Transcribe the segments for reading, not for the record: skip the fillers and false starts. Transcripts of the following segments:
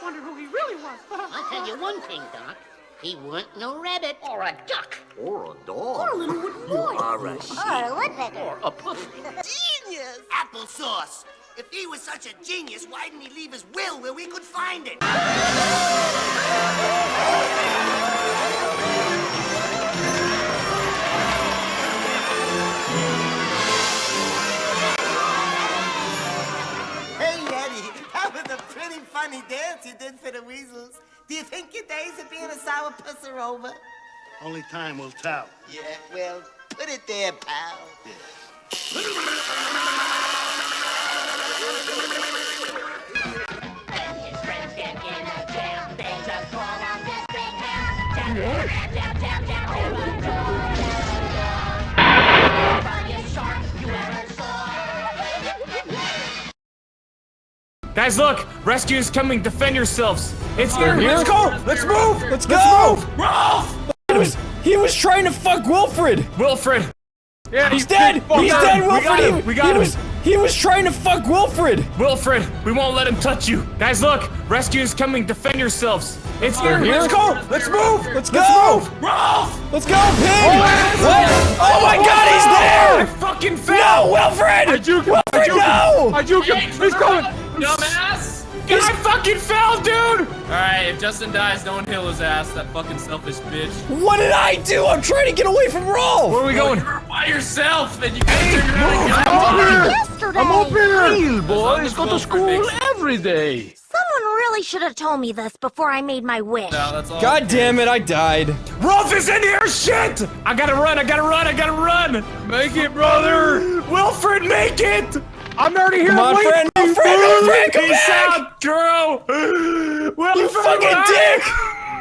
wondered who he really was. I'll tell you one thing, Doc. He weren't no rabbit. Or a duck. Or a dog. Or a little wooden boy. You are a sheep. Or a woodpecker. Or a pussy. Genius! Applesauce. If he was such a genius, why didn't he leave his will where we could find it? Hey, Eddie, that was a pretty funny dance you did for the weasels. Do you think your days of being a sourpuss are over? Only time will tell. Yeah, well, put it there, pal. Guys, look! Rescue is coming! Defend yourselves! It's here! Let's go! Let's move! Let's go! Rolf! He was trying to fuck Wilfred! Wilfred! Yeah, he's dead! He's dead, Wilfred! We got him! He was trying to fuck Wilfred! Wilfred, we won't let him touch you! Guys, look! Rescue is coming! Defend yourselves! It's here! Let's go! Let's move! Let's go! Rolf! Let's go, Pig! Oh my god, he's there! I fucking fell! No, Wilfred! Wilfred, no! I juke him! He's coming! Dumbass! I fucking fell, dude! Alright, if Justin dies, don't heal his ass, that fucking selfish bitch. What did I do? I'm trying to get away from Rolf! Where are we going? You're by yourself, then you can't turn around. Yesterday. I'm up here! Real boys go to school every day. Someone really should have told me this before I made my wish. No, that's all. God damn it, I died. Rolf is in here! Shit! I gotta run! I gotta run! Make it, brother! Wilfred, make it! I'm already here. Come on, friend! Wilfred, come Peace back! out, Drew! Wilfred, You fucking dick!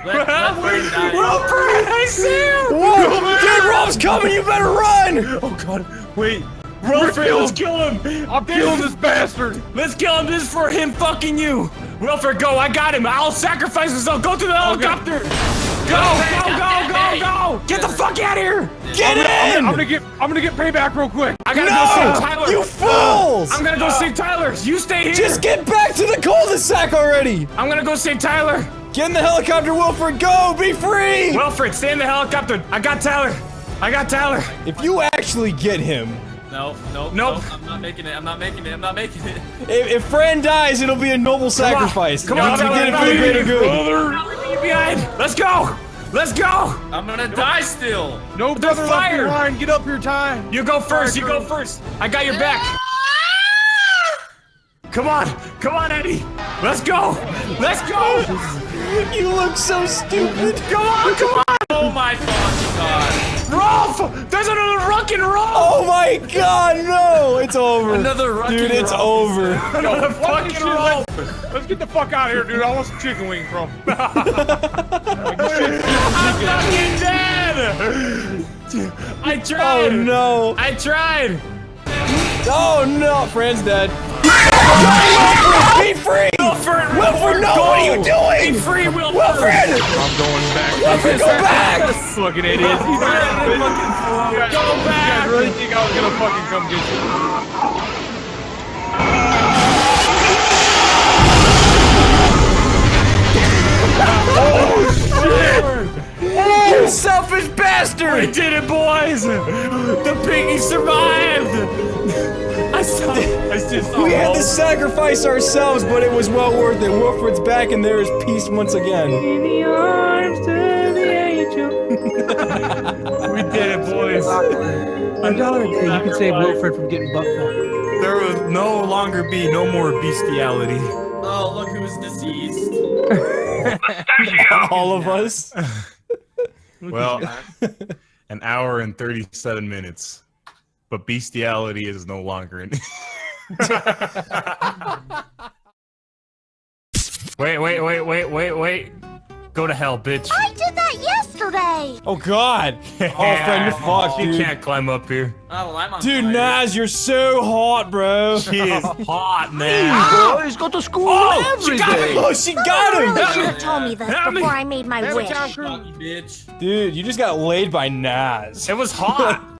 Let Wayne die. Wilfred, I see you! Whoa! Dude, Rolf's coming, you better run! Oh god, wait. Wilfred, let's kill him! I'm killing this bastard. Let's kill him, this is for him fucking you! Wilfred, go, I got him! I'll sacrifice myself, go to the helicopter! Go! Get the fuck out of here! Get in! I'm gonna get payback real quick. I gotta go save Tyler! You fools! I'm gonna go save Tyler! You stay here! Just get back to the cul-de-sac already! I'm gonna go save Tyler! Get in the helicopter, Wilfred, go! Be free! Wilfred, stay in the helicopter! I got Tyler! If you actually get him, Nope. Nope. I'm not making it. if Fran dies, it'll be a noble sacrifice. Come on, to get it for the greater good. Leave me behind! Let's go! I'm gonna die still. No brother left behind. Get up here, Ty. You go first, I got your back. Come on, Eddie. Let's go. You look so stupid. Come on. Oh my fucking god. Rolf, there's another rock and roll. Oh my god, no! It's over. Another rock Dude, and it's roll. over. Another fucking roll. Let's get the fuck out of here, dude. I want some chicken wings, bro. I'm fucking dead. I tried. Oh no. I tried. Oh no, Fran's dead. Be free! Wilfred, no! go. What are you doing? Be free, Wilfred! Wilfred! I'm going back. Wilfred, go back! Fucking idiots. Go back! You guys really think I was gonna fucking come get you? You selfish bastard! We did it, boys! The piggy survived! We had to sacrifice ourselves, but it was well worth it. Wilfred's back and there is peace once again. In the arms of the angel. We did it, boys. You can save Wilfred from getting butt fucked. There will no longer be no more bestiality. Oh, look who's deceased. All of us. Well, an hour and 37 minutes. But bestiality is no longer in. Wait. Go to hell, bitch. I did that yesterday. Oh god. Oh, friend, you're fucked, dude. You can't climb up here. Oh, well, I'm on Dude, fire. Naz, you're so hot, bro. She is hot, man. Boys go to school every day. Oh, she got him. You should have told me this before I made my wish. Fucking bitch. Dude, you just got laid by Naz. It was hot.